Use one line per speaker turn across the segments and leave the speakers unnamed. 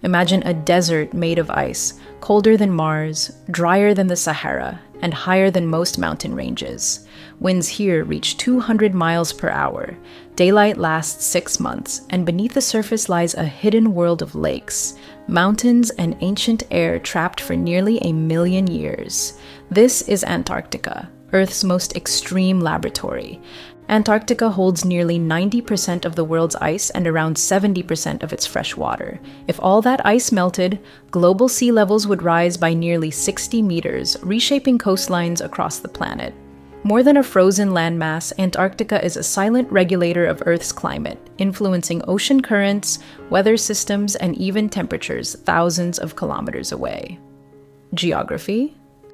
Imagine a desert made of ice, colder than Mars, drier than the Sahara, and higher than most mountain ranges. Winds here reach 200 miles per hour. Daylight lasts 6 months, and beneath the surface lies a hidden world of lakes, mountains, and ancient air trapped for nearly 1,000,000 years. This is Antarctica, Earth's most extreme laboratory. Antarctica holds nearly 90% of the world's ice and around 70% of its fresh water. If all that ice melted, global sea levels would rise by nearly 60 meters, reshaping coastlines across the planet. More than a frozen landmass, Antarctica is a silent regulator of Earth's climate, influencing ocean currents, weather systems, and even temperatures thousands of kilometers away. Geography.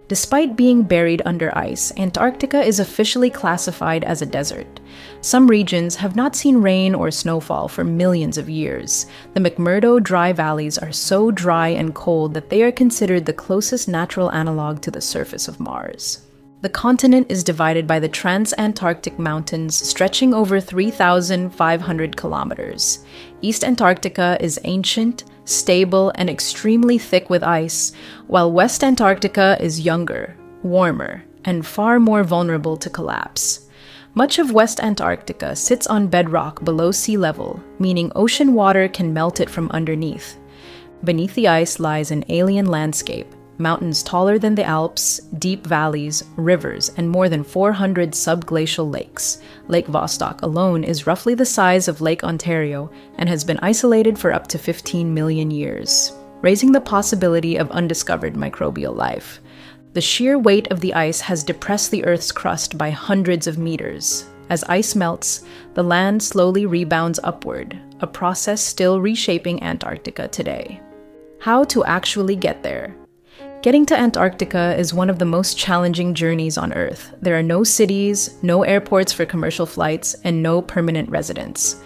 Despite being buried under ice, Antarctica is officially classified as a desert. Some regions have not seen rain or snowfall for millions of years. The McMurdo dry valleys are so dry and cold that they are considered the closest natural analog to the surface of Mars. The continent is divided by the Transantarctic Mountains, stretching over 3,500 kilometers. East Antarctica is ancient, stable, and extremely thick with ice, while West Antarctica is younger, warmer, and far more vulnerable to collapse. Much of West Antarctica sits on bedrock below sea level, meaning ocean water can melt it from underneath. Beneath the ice lies an alien landscape: mountains taller than the Alps, deep valleys, rivers, and more than 400 subglacial lakes. Lake Vostok alone is roughly the size of Lake Ontario and has been isolated for up to 15 million years, raising the possibility of undiscovered microbial life. The sheer weight of the ice has depressed the Earth's crust by hundreds of meters. As ice melts, the land slowly rebounds upward, a process still reshaping Antarctica today. How to actually get there? Getting to Antarctica is one of the most challenging journeys on Earth. There are no cities, no airports for commercial flights, and no permanent residents.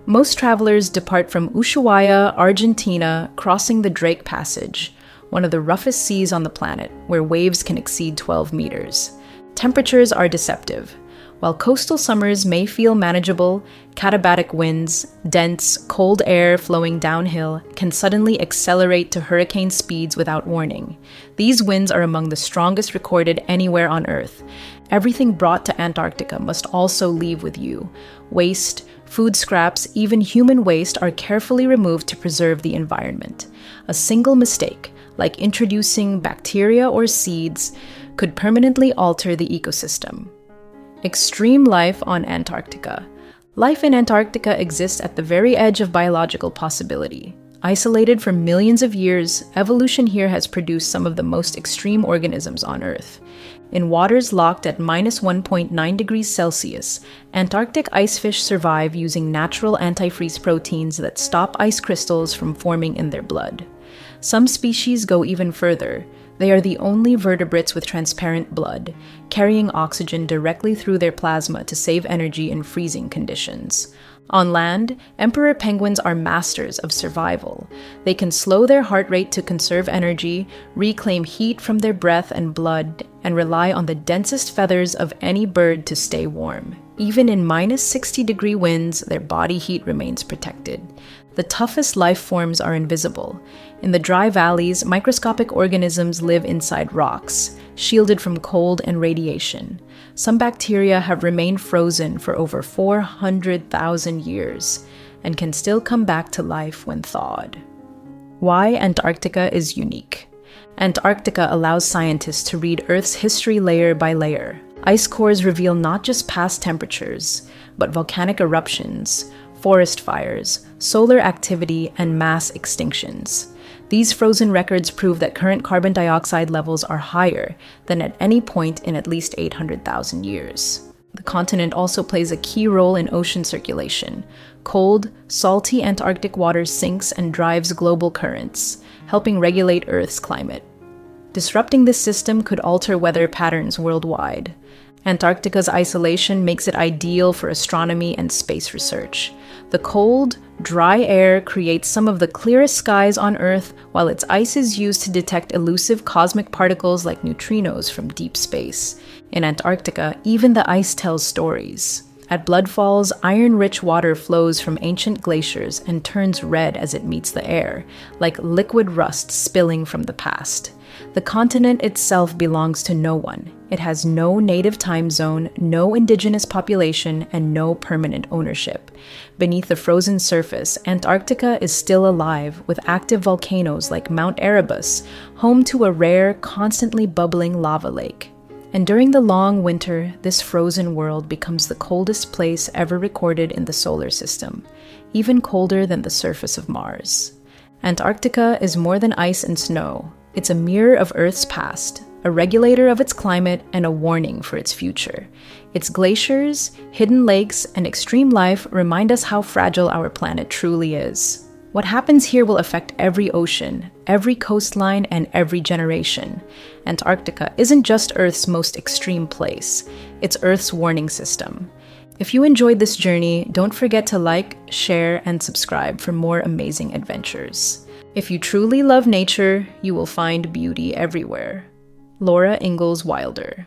Most travelers depart from Ushuaia, Argentina, crossing the Drake Passage, one of the roughest seas on the planet, where waves can exceed 12 meters. Temperatures are deceptive. While coastal summers may feel manageable, katabatic winds, dense, cold air flowing downhill, can suddenly accelerate to hurricane speeds without warning. These winds are among the strongest recorded anywhere on Earth. Everything brought to Antarctica must also leave with you. Waste, food scraps, even human waste are carefully removed to preserve the environment. A single mistake, like introducing bacteria or seeds, could permanently alter the ecosystem. Extreme life on Antarctica. Life in Antarctica exists at the very edge of biological possibility. Isolated for millions of years, evolution here has produced some of the most extreme organisms on Earth. In waters locked at -1.9 degrees Celsius, Antarctic icefish survive using natural antifreeze proteins that stop ice crystals from forming in their blood. Some species go even further. They are the only vertebrates with transparent blood, carrying oxygen directly through their plasma to save energy in freezing conditions. On land, emperor penguins are masters of survival. They can slow their heart rate to conserve energy, reclaim heat from their breath and blood, and rely on the densest feathers of any bird to stay warm. Even in -60-degree winds, their body heat remains protected. The toughest life forms are invisible. In the dry valleys, microscopic organisms live inside rocks, shielded from cold and radiation. Some bacteria have remained frozen for over 400,000 years and can still come back to life when thawed. Why Antarctica is unique. Antarctica allows scientists to read Earth's history layer by layer. Ice cores reveal not just past temperatures, but volcanic eruptions, forest fires, solar activity, and mass extinctions. These frozen records prove that current carbon dioxide levels are higher than at any point in at least 800,000 years. The continent also plays a key role in ocean circulation. Cold, salty Antarctic water sinks and drives global currents, helping regulate Earth's climate. Disrupting this system could alter weather patterns worldwide. Antarctica's isolation makes it ideal for astronomy and space research. The cold, dry air creates some of the clearest skies on Earth, while its ice is used to detect elusive cosmic particles like neutrinos from deep space. In Antarctica, even the ice tells stories. At Blood Falls, iron-rich water flows from ancient glaciers and turns red as it meets the air, like liquid rust spilling from the past. The continent itself belongs to no one. It has no native time zone, no indigenous population, and no permanent ownership. Beneath the frozen surface, Antarctica is still alive, with active volcanoes like Mount Erebus, home to a rare, constantly bubbling lava lake. And during the long winter, this frozen world becomes the coldest place ever recorded in the solar system, even colder than the surface of Mars. Antarctica is more than ice and snow. It's a mirror of Earth's past, a regulator of its climate, and a warning for its future. Its glaciers, hidden lakes, and extreme life remind us how fragile our planet truly is. What happens here will affect every ocean, every coastline, and every generation. Antarctica isn't just Earth's most extreme place, it's Earth's warning system. If you enjoyed this journey, don't forget to like, share, and subscribe for more amazing adventures. If you truly love nature, you will find beauty everywhere. Laura Ingalls Wilder.